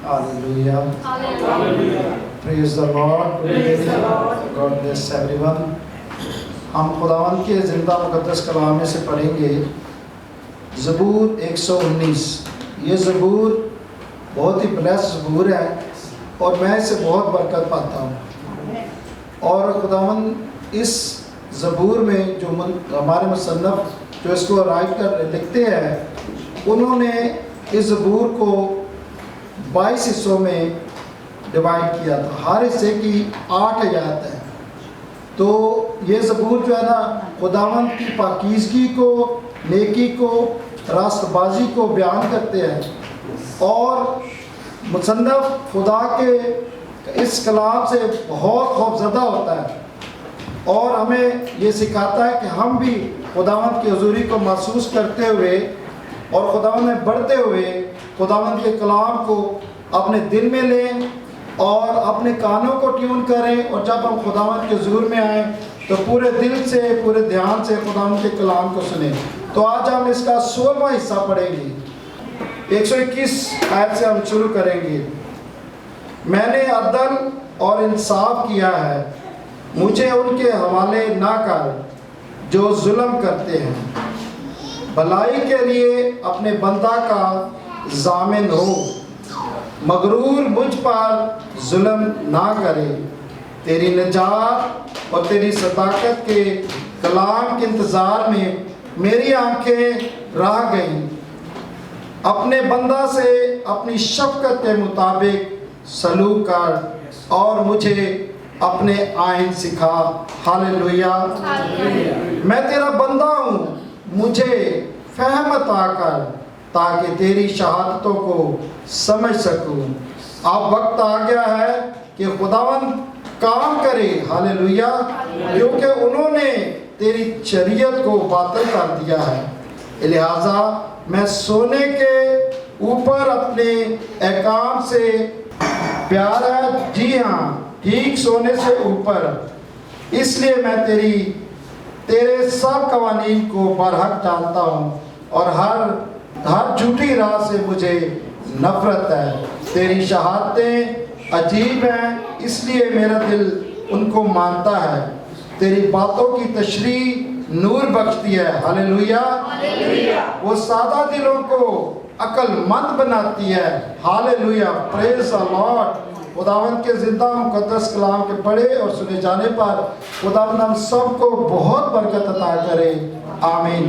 Hallelujah. Praise the Lord. God bless everyone. हम खुदावंद के ज़िंदा मुक़द्दस कलाम में से पढ़ेंगे ज़बूर 119। ये ज़बूर बहुत ही ब्लेस ज़बूर है और मैं इससे बहुत बरकत पाता हूँ। और खुदावंद इस ज़बूर में जो हमारे मुसन्नफ़ जो इसको राइट कर लिखते हैं, उन्होंने इस ज़बूर को 22 हिस्सों में डिवाइड किया था। हर हिस्से की 8 आयत है। तो ये ज़बूर जो है ना, खुदावंद की पाकीज़गी को, नेकी को, रास्तबाजी को बयान करते हैं और मुसन्नफ़ खुदा के इस कलाम से बहुत खौफज़दा होता है और हमें ये सिखाता है कि हम भी खुदावंद की हुज़ूरी को महसूस करते हुए और खुदावंद में बढ़ते हुए खुदावंद के कलाम को अपने दिल में लें और अपने कानों को ट्यून करें। और जब हम खुदावंद के हुज़ूर में आएँ तो पूरे दिल से, पूरे ध्यान से खुदावंद के कलाम को सुनें। तो आज हम इसका 16वां हिस्सा पढ़ेंगे। 121 आयत से हम शुरू करेंगे। मैंने अदल और इंसाफ किया है, मुझे उनके हवाले ना कर जो जुल्म करते हैं। भलाई के लिए अपने बंदा का ज़ामिन हो, मगरूर मुझ पर जुल्म ना करे। तेरी निजात और तेरी सदाकत के कलाम के इंतज़ार में मेरी आंखें रह गईं। अपने बंदा से अपनी शफ़क़त के मुताबिक सलूक कर और मुझे अपने आइन सिखा। हालेलुया। मैं तेरा बंदा हूँ, मुझे फ़हम अता कर ताकि तेरी शहादतों को समझ सकूं। अब वक्त आ गया है कि खुदावंद काम करे। हालेलुया। क्योंकि उन्होंने तेरी शरीयत को बातिल कर दिया है। लिहाजा मैं सोने के ऊपर अपने अहकाम से प्यार है, जी हाँ, ठीक सोने से ऊपर। इसलिए मैं तेरे सब कवानीन को बरहक जानता हूँ और हर झूठी राह से मुझे नफरत है। तेरी शहादतें अजीब हैं, इसलिए मेरा दिल उनको मानता है। तेरी बातों की तशरीह नूर बख्शती है। हालेलुया। वो सादा दिलों को अक्लमंद बनाती है। हालेलुया। Praise the Lord. खुदावंद के ज़िंदा मुक़द्दस कलाम के पढ़े और सुने जाने पर खुदावंद हम सबको बहुत बरकत अता करे। आमीन।